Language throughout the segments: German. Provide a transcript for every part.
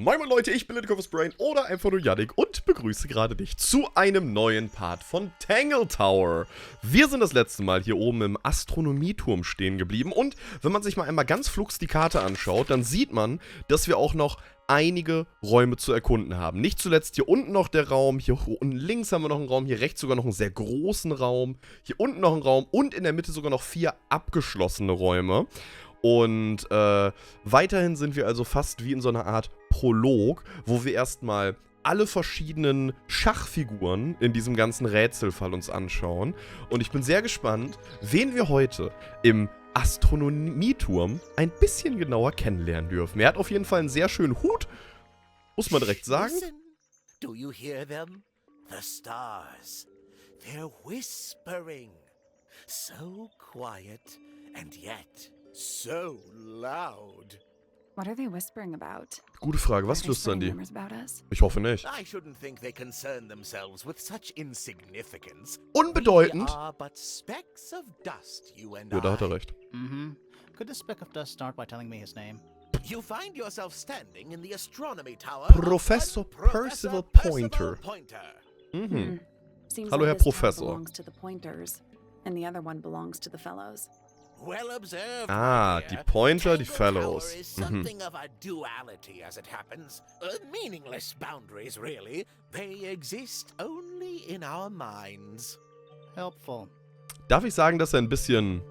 Moin Leute, ich bin LittleConfusedBrain oder einfach nur Yannick und begrüße gerade dich zu einem neuen Part von Tangle Tower. Wir sind das letzte Mal hier oben im Astronomieturm stehen geblieben und wenn man sich mal einmal ganz flugs die Karte anschaut, dann sieht man, dass wir auch noch einige Räume zu erkunden haben. Nicht zuletzt hier unten noch der Raum, hier unten links haben wir noch einen Raum, hier rechts sogar noch einen sehr großen Raum, hier unten noch einen Raum und in der Mitte sogar noch 4 abgeschlossene Räume. Und weiterhin sind wir also fast wie in so einer Art Prolog, wo wir erstmal alle verschiedenen Schachfiguren in diesem ganzen Rätselfall uns anschauen. Und ich bin sehr gespannt, wen wir heute im Astronomieturm ein bisschen genauer kennenlernen dürfen. Er hat auf jeden Fall einen sehr schönen Hut, muss man direkt sagen. Listen. Do you hear them? The stars. They're whispering. So quiet and yet so loud. What are they whispering about? Gute Frage, was Are they flüstern die? spreading rumors about us? Ich hoffe nicht. I shouldn't think they concern themselves with such insignificance. Unbedeutend. We are but specks of dust, you and Ja, da hat er I. recht. Could this speck of dust start by telling me his name? You find yourself standing in the Astronomy Tower. Professor of one Percival Percival Pointer. Pointer. Seems Hallo, like Herr this tower Professor. belongs to the Pointers, and the other one belongs to the Fellows. Well observed. Ah, my die dear. Pointer, die Tangle Fellows. Tower is something of a duality, as it happens. Meaningless boundaries, really. They exist only in our minds. Helpful. Darf ich sagen, dass er ein bisschen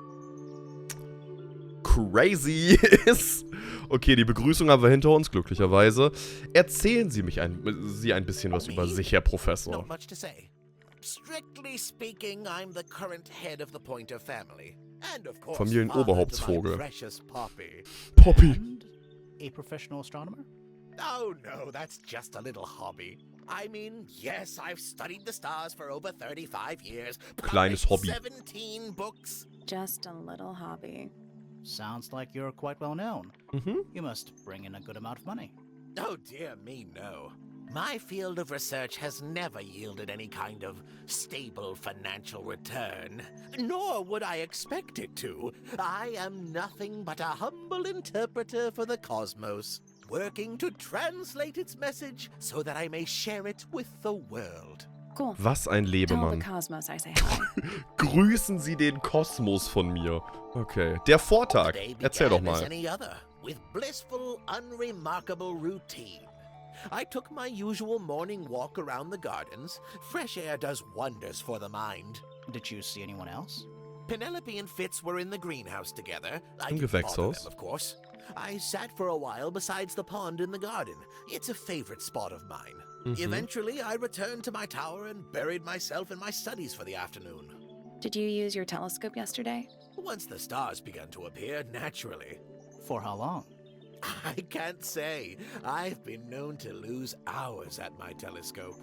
crazy ist? Okay, die Begrüßung haben wir hinter uns, glücklicherweise. Erzählen Sie ein bisschen was über sich, Herr Professor. Not much to say. Strictly speaking, I'm the current head of the Pointer family. And of course, Familienoberhauptsvogel. father to my precious Poppy. Poppy. And a professional astronomer? Oh no, that's just a little hobby. I mean, yes, I've studied the stars for over 35 years. Kleines published Hobby. 17 books. Just a little hobby. Sounds like you're quite well known. You must bring in a good amount of money. Oh dear me, no. My field of research has never yielded any kind of stable financial return, nor would I expect it to. I am nothing but a humble interpreter for the cosmos, working to translate its message so that I may share it with the world. Cool. Was ein Tell the Lebemann. cosmos I say hi. Grüßen Sie den Kosmos von mir. Okay. Der Vortag. Today Erzähl doch began as mal. any other, with blissful, unremarkable routine. I took my usual morning walk around the gardens. Fresh air does wonders for the mind. Did you see anyone else? Penelope and Fitz were in the greenhouse together. I Im didn't bother Gewächshaus. them, of course. I sat for a while besides the pond in the garden. It's a favorite spot of mine. Eventually, I returned to my tower and buried myself in my studies for the afternoon. Did you use your telescope yesterday? Once the stars began to appear, naturally. For how long? I can't say. I've been known to lose hours at my telescope.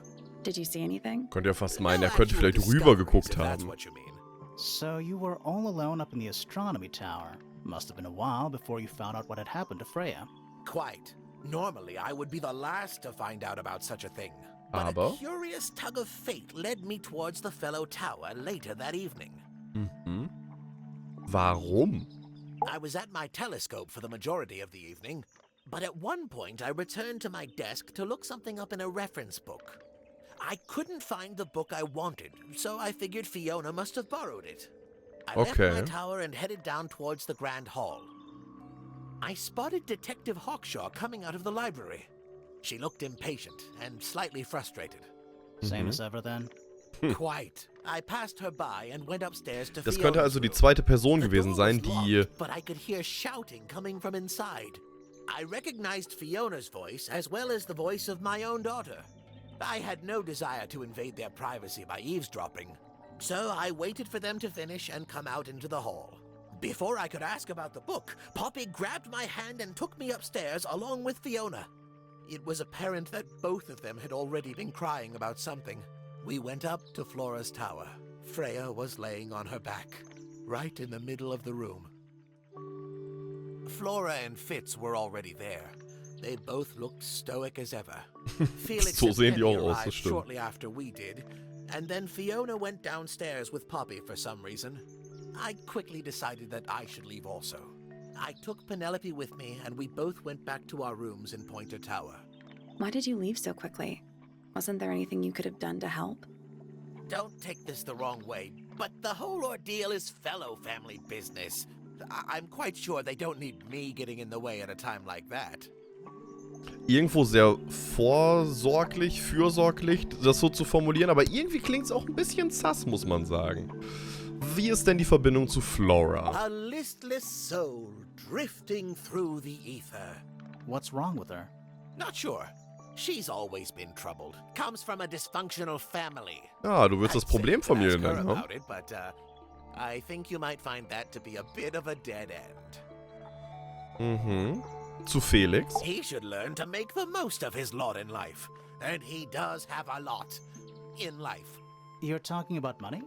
Did you see anything? Könnt ihr fast meinen, No er könnte actual vielleicht rüber discoveries, geguckt if that's haben. what you mean. So you were all alone up in the Astronomy Tower. Must have been a while before you found out what had happened to Freya. Quite. Normally, I would be the last to find out about such a thing. But Aber? a curious tug of fate led me towards the fellow tower later that evening. Warum? I was at my telescope for the majority of the evening, but at one point I returned to my desk to look something up in a reference book. I couldn't find the book I wanted, so I figured Fiona must have borrowed it. I left my Okay. tower and headed down towards the Grand Hall. I spotted Detective Hawkshaw coming out of the library. She looked impatient and slightly frustrated. Same as ever then? Quite. I passed her by and went upstairs to Das Fiona's könnte also die room. zweite Person The gewesen door sein, was die... locked, but I could hear shouting coming from inside. I recognized Fiona's voice as well as the voice of my own daughter. I had no desire to invade their privacy by eavesdropping, so I waited for them to finish and come out into the hall. Before I could ask about the book, Poppy grabbed my hand and took me upstairs along with Fiona. It was apparent that both of them had already been crying about something. We went up to Flora's tower. Freya was laying on her back, right in the middle of the room. Flora and Fitz were already there. They both looked stoic as ever. Felix So and sehen die Penny auch aus, das arrived stimmt. shortly after we did, and then Fiona went downstairs with Poppy for some reason. I quickly decided that I should leave also. I took Penelope with me, and we both went back to our rooms in Pointer Tower. Why did you leave so quickly? Wasn't there anything you could have done to help? Don't take this the wrong way, but the whole ordeal is fellow family business. I'm quite sure they don't need me getting in the way at a time like that. Irgendwo sehr vorsorglich, fürsorglich, das so zu formulieren, aber irgendwie klingt es auch ein bisschen sass, muss man sagen. Wie ist denn die Verbindung zu Flora? A listless soul drifting through the ether. What's wrong with her? Not sure. She's always been troubled. Comes from a dysfunctional family. Ah, du willst das I'd say Problemfamilie ask her nennen, ne? about it, but I think you might find that to be a bit of a dead end. Mhm. Zu Felix? He should learn to make the most of his lot in life. And he does have a lot in life. You're talking about money?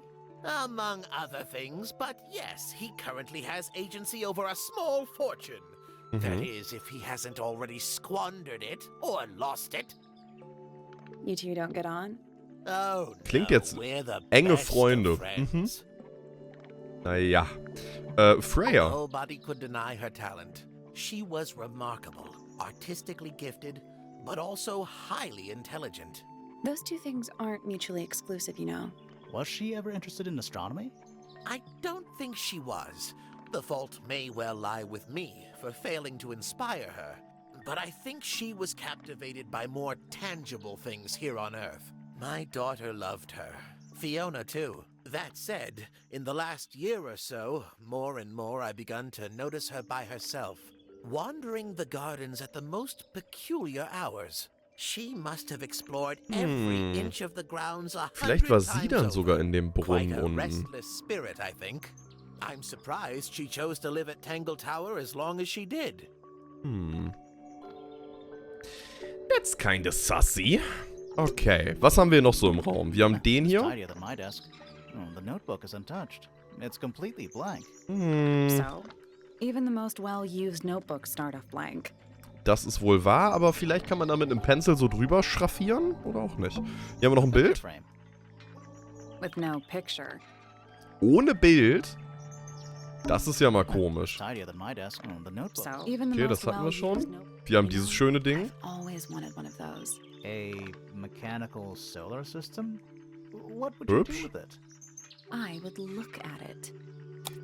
Among other things, but yes, he currently has agency over a small fortune. That is, if he hasn't already squandered it or lost it. You two don't get on? Oh, Klingt no, jetzt we're the enge best of Freunde. friends. Naja. Freya. Nobody could deny her talent. She was remarkable, artistically gifted, but also highly intelligent. Those two things aren't mutually exclusive, you know. Was she ever interested in astronomy? I don't think she was. The fault may well lie with me for failing to inspire her. But I think she was captivated by more tangible things here on Earth. My daughter loved her. Fiona, too. That said, in the last year or so, more and more I've begun to notice her by herself, wandering the gardens at the most peculiar hours. She must have explored every inch of the grounds 100 Vielleicht war sie times dann over. sogar in dem Quite Brunnen a unten. restless spirit, I think. I'm surprised she chose to live at Tangle Tower as long as she did. That's kinda sassy. Okay, was haben wir noch so im Raum? Wir haben den It's hier. tidier than my desk. The notebook is untouched. It's completely blank. So, even the most well-used notebooks start off blank. Das ist wohl wahr, aber vielleicht kann man da mit einem Pencil so drüber schraffieren oder auch nicht. Hier haben wir noch ein Bild. Frame. With no picture. Ohne Bild? Das ist ja mal komisch. Tidier than my desk. The notebook. So, even the Okay, most das hatten wir schon. well-used notebooks. Wir haben dieses schöne Ding. I've always wanted one of those. A mechanical solar system? What would you Hübsch. do with it? I would look at it.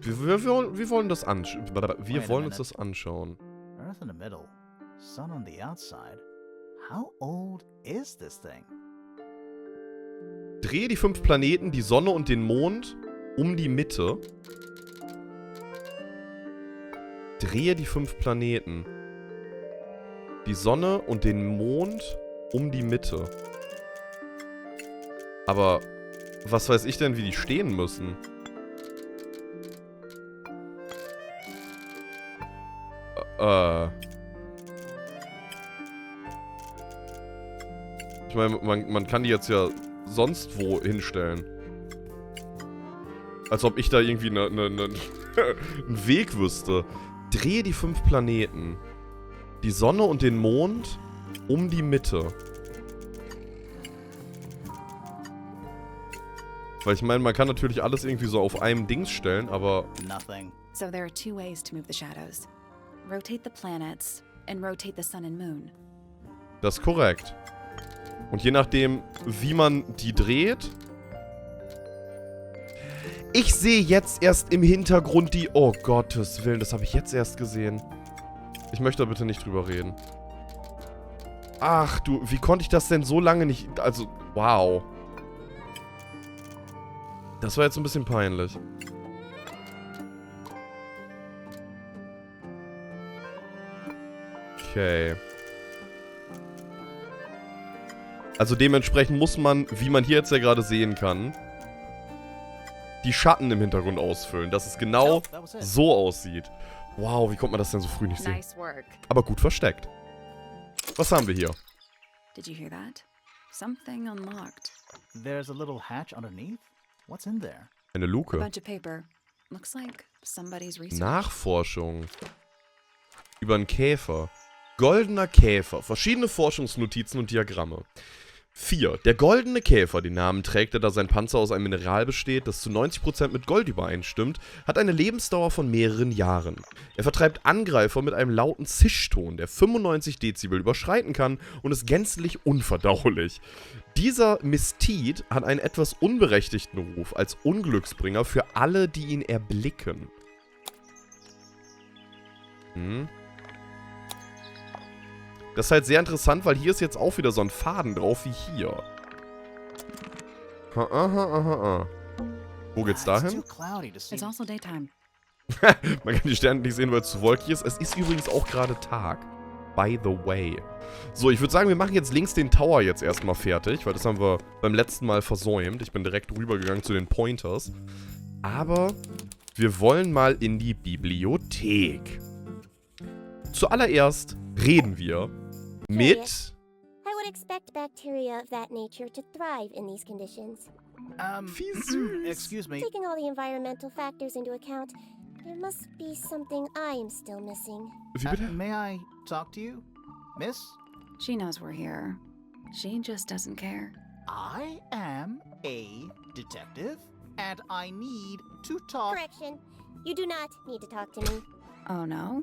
Wir wollen das anschauen. Wir Wait a wollen uns minute. das anschauen. Earth in the middle, sun on the outside. How old is this thing? Drehe die 5 Planeten, die Sonne und den Mond um die Mitte. Drehe die 5 Planeten. Die Sonne und den Mond um die Mitte. Aber was weiß ich denn, wie die stehen müssen? Ich meine, man kann die jetzt ja sonst wo hinstellen. Als ob ich da irgendwie einen Weg wüsste. Drehe die 5 Planeten. Die Sonne und den Mond um die Mitte. Weil ich meine, man kann natürlich alles irgendwie so auf einem Dings stellen, aber... Nothing. So there are two ways to move the shadows. Rotate the planets and rotate the sun and moon. Das ist korrekt. Und je nachdem, wie man die dreht... Ich sehe jetzt erst im Hintergrund die... Oh Gottes Willen, das habe ich jetzt erst gesehen. Ich möchte da bitte nicht drüber reden. Ach du, wie konnte ich das denn so lange nicht... Also, wow. Das war jetzt ein bisschen peinlich. Okay. Also dementsprechend muss man, wie man hier jetzt ja gerade sehen kann, die Schatten im Hintergrund ausfüllen, dass es genau That was it. so aussieht. Wow, wie konnte man das denn so früh nicht sehen? Nice work. Aber gut versteckt. Was haben wir hier? Did you hear that? Something unlocked. There's a little hatch underneath. What's in there? Eine A Luke. bunch of paper. Looks like somebody's research. Nachforschung. Über einen Käfer. Goldener Käfer. Verschiedene Forschungsnotizen und Diagramme. 4. Der goldene Käfer, den Namen trägt er, da sein Panzer aus einem Mineral besteht, das zu 90% mit Gold übereinstimmt, hat eine Lebensdauer von mehreren Jahren. Er vertreibt Angreifer mit einem lauten Zischton, der 95 Dezibel überschreiten kann und ist gänzlich unverdaulich. Dieser Mistit hat einen etwas unberechtigten Ruf als Unglücksbringer für alle, die ihn erblicken. Das ist halt sehr interessant, weil hier ist jetzt auch wieder so ein Faden drauf wie hier. Wo geht's dahin? It's also daytime. Man kann die Sterne nicht sehen, weil es zu wolkig ist. Es ist übrigens auch gerade Tag. By the way. So, ich würde sagen, wir machen jetzt links den Tower jetzt erstmal fertig, weil das haben wir beim letzten Mal versäumt. Ich bin direkt rübergegangen zu den Pointers. Aber wir wollen mal in die Bibliothek. Zuallererst reden wir mit... I would expect bacteria of that nature to thrive in these conditions. Excuse me. Taking all the environmental factors into account, there must be something I am still missing. Wie bitte? May I talk to you, miss? She knows we're here. She just doesn't care. I am a detective, and I need to talk... Correction. You do not need to talk to me, Oh no?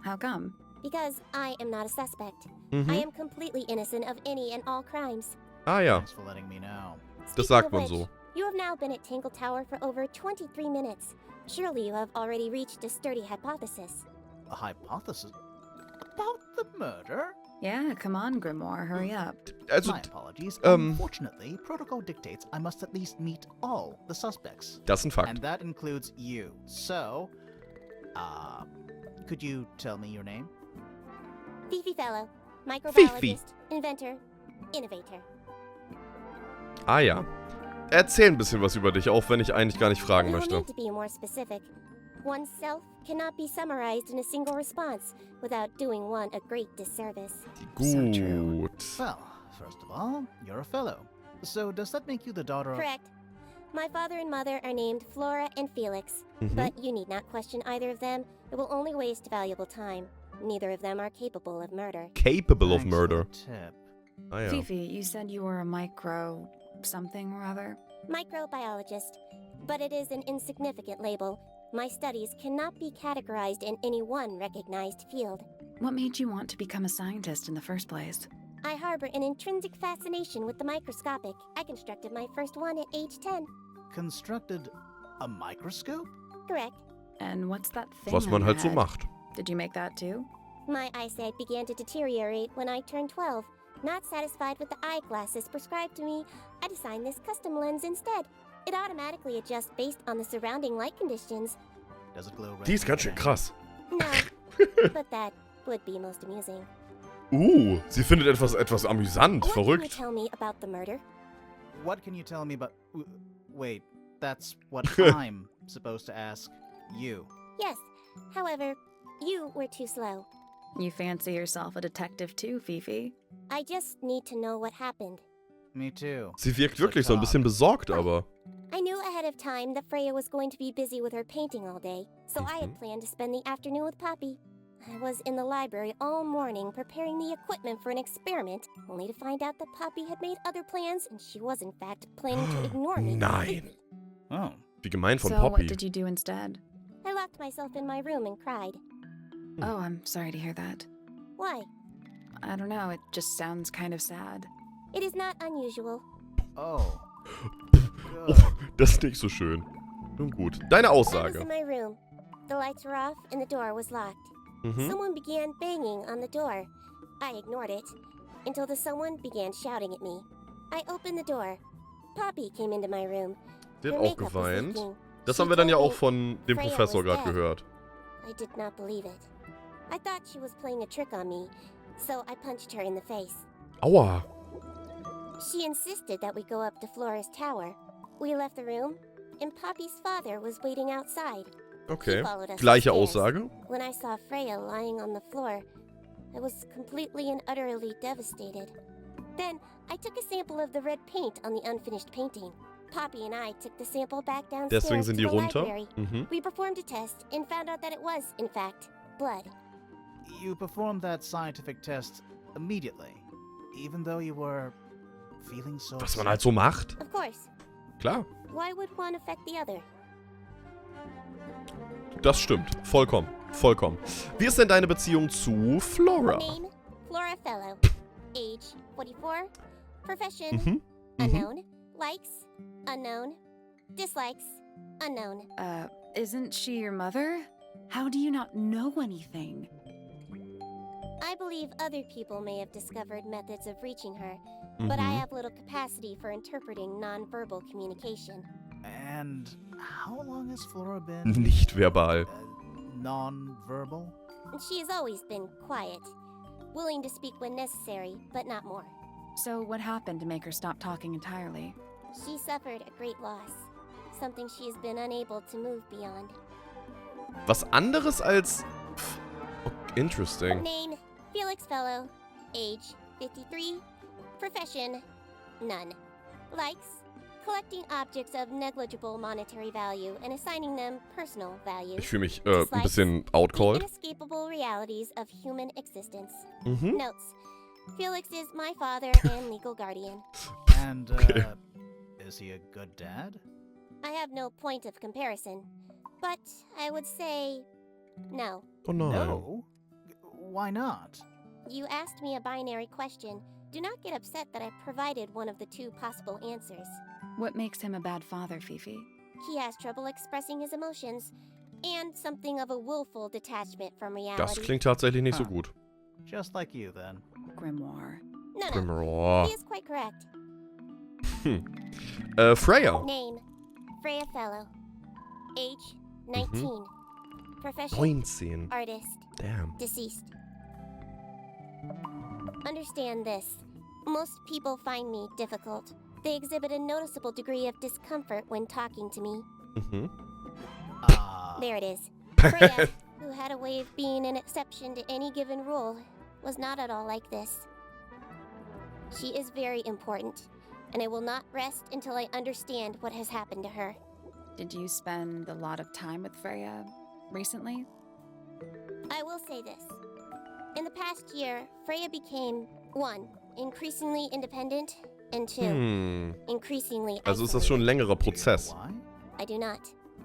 How come? because I am not a suspect. I am completely innocent of any and all crimes. Ah ja, Thanks for letting me know. das Speaking sagt of man which, so. You have now been at Tangle Tower for over 23 minutes. Surely you have already reached a sturdy hypothesis. A hypothesis? About the murder? Yeah, come on, Grimoire, hurry up. Also, My apologies. Unfortunately, protocol dictates I must at least meet all the suspects. das ist ein Fakt. And that includes you. So, could you tell me your name? Fifi Fellow, Fifi. microbiologist, inventor, innovator. Ah ja. Erzähl ein bisschen was über dich, auch wenn ich eigentlich gar nicht fragen You will möchte. need to be more specific. Oneself cannot be summarized in a single response without doing one a great disservice. So true. Gut. Well, first of all, you're a fellow. So does that make you the daughter of... Correct. My father and mother are named Flora and Felix, but you need not question either of them. It will only waste valuable time. Neither of them are capable of murder. Capable of Thanks for murder. the tip. Ah ja. Fifi, you said you were a micro... something or other? Microbiologist, but it is an insignificant label. My studies cannot be categorized in any one recognized field. What made you want to become a scientist in the first place? I harbor an intrinsic fascination with the microscopic. I constructed my first one at age 10. Constructed a microscope? Correct. And what's that thing Was on man your halt so head? macht. Did you make that too? My eyesight began to deteriorate when I turned 12. Not satisfied with the eyeglasses prescribed to me, I designed this custom lens instead. It automatically adjusts based on the surrounding light conditions. Does it glow red? Die ist ganz schön krass. No, but that would be most amusing. Sie findet etwas amüsant, What can you verrückt. tell me about the murder? What can you tell me about... Wait, that's what I'm supposed to ask you. Yes, however, you were too slow. You fancy yourself a detective too, Fifi? I just need to know what happened. Me too. Sie wirkt wirklich so ein bisschen besorgt, aber... I knew ahead of time that Freya was going to be busy with her painting all day, so I had planned to spend the afternoon with Poppy. I was in the library all morning preparing the equipment for an experiment, only to find out that Poppy had made other plans and she was in fact planning to ignore me Nein. completely. Oh, Wie gemein von So Poppy. what did you do instead? I locked myself in my room and cried. Oh, I'm sorry to hear that. Why? I don't know, it just sounds kind of sad. It is not unusual. oh. Oh, das ist nicht so schön. Nun gut. Deine I was Aussage. in my room. The lights were off and the door was locked. Someone began banging on the door. I ignored it until the someone began shouting at me. I opened the door. Poppy came into my room. Sie hat Her auch makeup was geweint. leaking. Das She haben wir dann ja told auch me von dem Freya Professor was gerade dead. gehört. I did not believe it. I thought she was playing a trick on me, so I punched her in the face. Aua. She insisted that we go up to Flora's tower. We left the room, and Poppy's father was waiting outside. Okay. He followed us Gleiche upstairs. Aussage. When I saw Freya lying on the floor, I was completely and utterly devastated. Then, I took a sample of the red paint on the unfinished painting. Poppy and I took the sample back downstairs Deswegen sind to die the runter. library. We performed a test and found out that it was, in fact, blood. You performed that scientific test immediately, even though you were feeling so Was man upset. halt so macht. Of course. Klar, Why would one affect the other? das stimmt. Vollkommen. Vollkommen. Wie ist denn deine Beziehung zu Flora? Name, Flora Fellow. Age, 44. Profession, Mhm. unknown. Likes, unknown. Dislikes, unknown. Isn't she your mother? How do you not know anything? I believe other people may have discovered methods of reaching her, but I have little capacity for interpreting nonverbal communication. And how long has Flora been Nicht verbal. non-verbal? She has always been quiet, willing to speak when necessary, but not more. So what happened to make her stop talking entirely? She suffered a great loss, something she has been unable to move beyond. Was anderes als... Interesting. Name, Felix Fellow. Age, 53. Profession, none. Likes, collecting objects of negligible monetary value and assigning them personal value. Ich fühle mich ein bisschen outcalled. Inescapable realities of human existence. Mhm. Notes, Felix is my father and legal guardian. And, Okay. is he a good dad? I have no point of comparison, but I would say no. Oh nein. No. Why not? You asked me a binary question. Do not get upset that I provided one of the two possible answers. What makes him a bad father, Fifi? He has trouble expressing his emotions and something of a willful detachment from reality. Das klingt tatsächlich nicht so gut. Just like you, then. Grimoire. No, Oh. he is quite correct. Freya. Name, Freya Fellow. Age, 19. Profession, 19. artist. Damn. Deceased. Understand this. Most people find me difficult. They exhibit a noticeable degree of discomfort when talking to me. Mhm. There it is. Freya, who had a way of being an exception to any given rule, was not at all like this. She is very important, and I will not rest until I understand what has happened to her. Did you spend a lot of time with Freya recently? I will say this. In the past year, Freya became, 1, increasingly independent, and 2, increasingly Also ist das schon ein isolated. längerer Prozess. Why? I do not.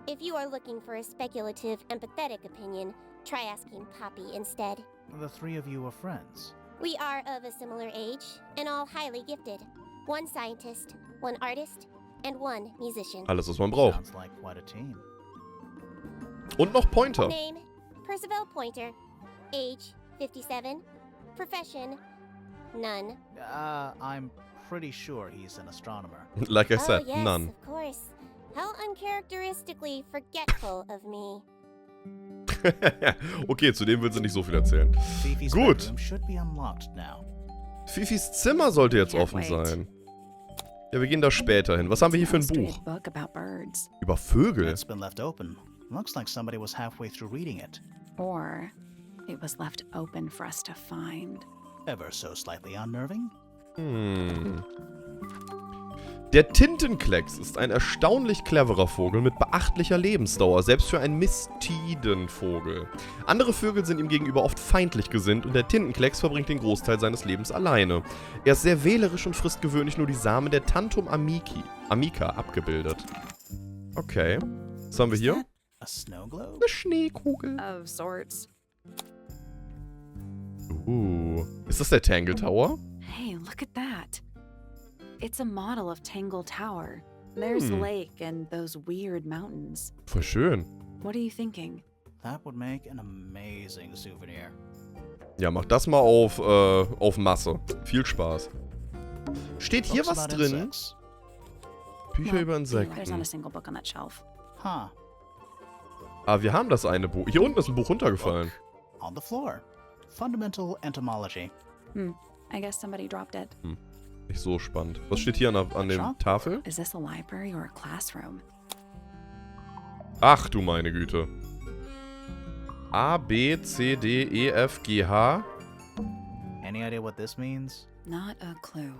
If you are looking for a speculative, empathetic opinion, try asking Poppy instead. The three of you are friends. We are of a similar age, and all highly gifted. 1 scientist, 1 artist, and 1 musician. Alles, was man braucht. Sounds like quite a team. Und noch Pointer. Name, Percival Pointer. Age, 57. Profession, none. I'm pretty sure he's an astronomer. Like I Oh said, yes, none. of course. How uncharacteristically forgetful of me. Okay, zu dem will sie nicht so viel erzählen. Fifi's Gut. bedroom should be unlocked now. Fifis Zimmer sollte jetzt Can't offen wait. sein. Ja, wir gehen da später hin. Was haben wir hier für ein Illustrated Buch? book about birds. Über Vögel. It's been left open. Looks like somebody was halfway through reading it. Or it was left open for us to find. Ever so slightly unnerving? Der Tintenklecks ist ein erstaunlich cleverer Vogel mit beachtlicher Lebensdauer, selbst für einen Mistidenvogel. Andere Vögel sind ihm gegenüber oft feindlich gesinnt und der Tintenklecks verbringt den Großteil seines Lebens alleine. Er ist sehr wählerisch und frisst gewöhnlich nur die Samen der Tantum amica abgebildet. Okay. Was haben wir hier? A snow globe? Eine Schneekugel. Of sorts. Ist das der Tangle Tower? Hey, look at that. It's a model of Tangle Tower. There's the lake and those weird mountains. Voll schön. What are you thinking? That would make an amazing souvenir. Ja, mach das mal auf Masse. Viel Spaß. Steht hier Books was about drin? insects? Bücher über There's not Insekten. a single book on that shelf. Huh. Ah, wir haben das eine Buch. Hier unten ist ein Buch runtergefallen. On the floor. Fundamental Entomology. I guess somebody dropped it. Nicht so spannend. Was steht hier an der Tafel? Is this a library or a classroom? Ach du meine Güte. A, B, C, D, E, F, G, H. Any idea what this means? Not a clue.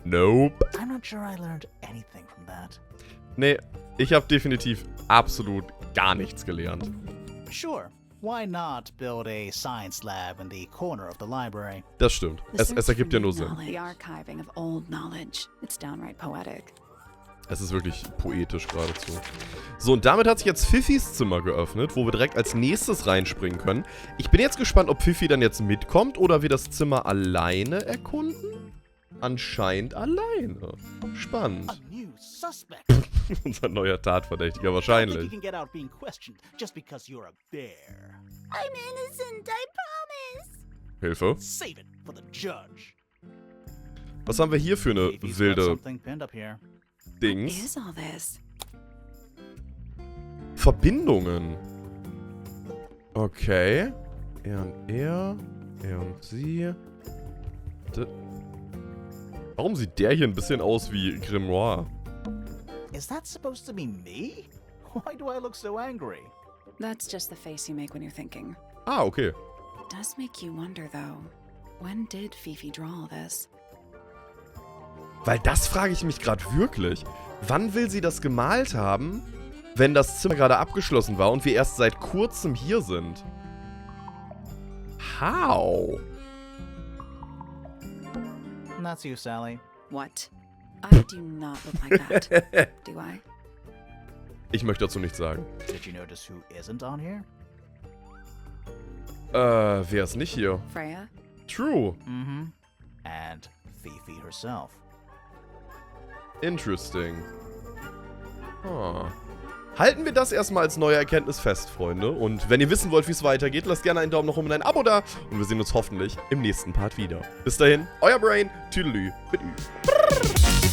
Nope. I'm not sure I learned anything from that. Nee, ich habe definitiv absolut gar nichts gelernt. Sure, why not build a science lab in the corner of the library? Das stimmt. Es ergibt ja nur Sinn. The archiving of old knowledge. It's downright poetic. Es ist wirklich poetisch geradezu. So, und damit hat sich jetzt Fifis Zimmer geöffnet, wo wir direkt als nächstes reinspringen können. Ich bin jetzt gespannt, ob Fifi dann jetzt mitkommt oder wir das Zimmer alleine erkunden. Anscheinend alleine. Spannend. A new suspect. Unser neuer Tatverdächtiger I wahrscheinlich. think you can get out being questioned just because you're a bear. I'm innocent, I promise. Hilfe. Save it for the judge. Was haben wir hier für eine Fifi's got wilde something pinned up here. Dings? Is all this? Verbindungen. Okay. Er und er und sie. Warum sieht der hier ein bisschen aus wie Grimoire? Is that supposed to be me? Why do I look so angry? That's just the face you make when you're thinking. Ah, okay. It does make you wonder, though. When did Fifi draw all this? Weil das frage ich mich gerade wirklich. Wann will sie das gemalt haben, wenn das Zimmer gerade abgeschlossen war und wir erst seit kurzem hier sind? How? That's you, Sally. What? I do not look like that. Do I? Ich möchte dazu nichts sagen. Did you notice who isn't on here? Wer ist nicht hier? Freya? True. Mm-hmm. And Fifi herself. Interesting. Ah. Halten wir das erstmal als neue Erkenntnis fest, Freunde. Und wenn ihr wissen wollt, wie es weitergeht, lasst gerne einen Daumen nach oben und ein Abo da. Und wir sehen uns hoffentlich im nächsten Part wieder. Bis dahin, euer Brain, Tüdelü mit Ü.